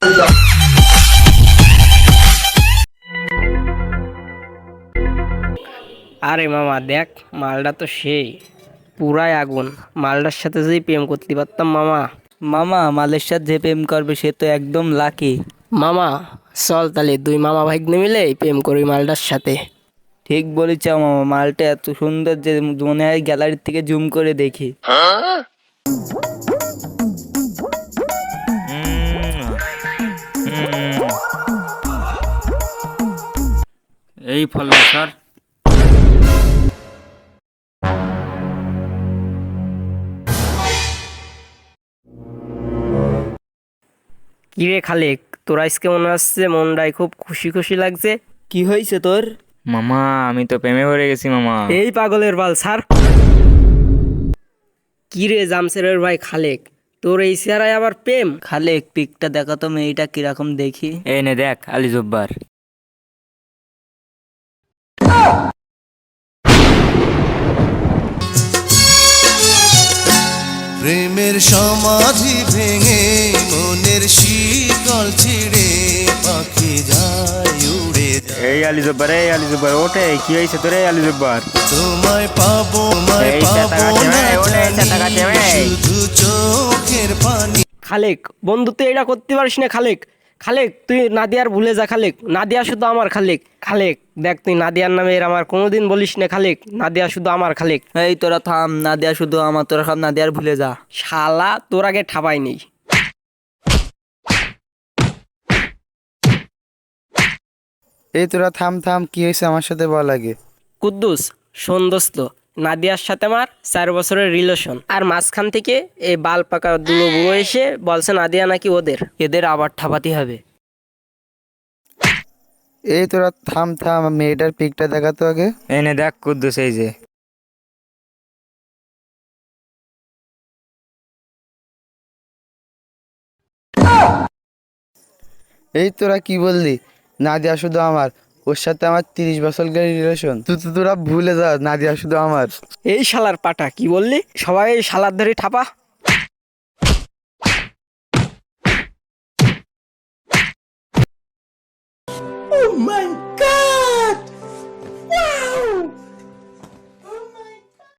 আরে মামা দেখ, মালটা তো সেই পুরাই আগুন। মালটার সাথে যদি প্রেম করতে পারতাম মামা। মামা, মালের সাথে যে প্রেম করবে সে তো একদম লাকি। মামা চল তাহলে দুই মামা ভাগ্নে মিলে প্রেম করি মালটার সাথে। ঠিক বলেছ মামা, মালটা এত সুন্দর যে মনে হয় গ্যালারি থেকে জুম করে দেখি। এই ফল স্যার। কিরে খালেক, তোর আজকে মনে হচ্ছে মনটাই খুব খুশি খুশি লাগছে। কি হয়েছে তোর? মামা আমি তো প্রেমে পড়ে গেছি মামা। এই পাগলের বাল স্যার। কিরে জামশেরের ভাই খালেক, তোর এই চেহারায় আবার প্রেম? খালে এক পিকটা দেখা তো মেয়েটা কিরকম দেখি। এই নে দেখ আলী জব্বার। প্রেমের সমাধি ভেঙে মনের শিকল ছিঁড়ে পাখি যায় উড়ে যায়। এই আলী জব্বার, এই আলী জব্বার ওঠে, কি হয়েছে তোর এই আলী জব্বার? তোমায় পাবো এই চাতা গাছে না ভাই, ওঠে এই চাতা জানি, গাছে ভাই। শুধু চোখের পানি। খালেক বন্ধু তুই এটা করতে পারিস না খালেক। খালেক তুই নাদিয়ার ভুলে যা খালেক, নাদিয়া শুধু আমার খালেক। খালেক দেখ, তুই নাদিয়ার নামে এর আমার কোনোদিন বলিস না খালেক, নাদিয়া শুধু আমার খালেক। এই তোরা থাম, না দেয়া শুধু আমার, তোরা খাম না দেয়ার ভুলে যা। শালা তোর আগে ঠাপাই নেই। এই তোরা থাম থাম, কি হয়েছে আমার সাথে বল আগে। কুদ্দুস শোন দোস্ত, নাদিয়ার সাথে আমার 4 বছরের রিলেশন, আর মাঝখান থেকে এই বাল পাকা দুলো বুড়ো এসে বলছে নাদিয়া নাকি ওদের। এদের আবার ঠাপাতে হবে। এই তোরা থাম থাম, মেয়েটার পিকটা দেখাতো আগে। এই নে দেখ কুদ্দুস, এই যে। এই তোরা কি বললি? নাদিয়া শুধু আমার, ওর সাথে আমার 30 বছরের রিলেশন। তোরা ভুলে যা, নাদিয়া শুধু আমার। এই শালার পাটা কি বললি? সবাই এই শালার ধরে ঠাপা। Oh my God!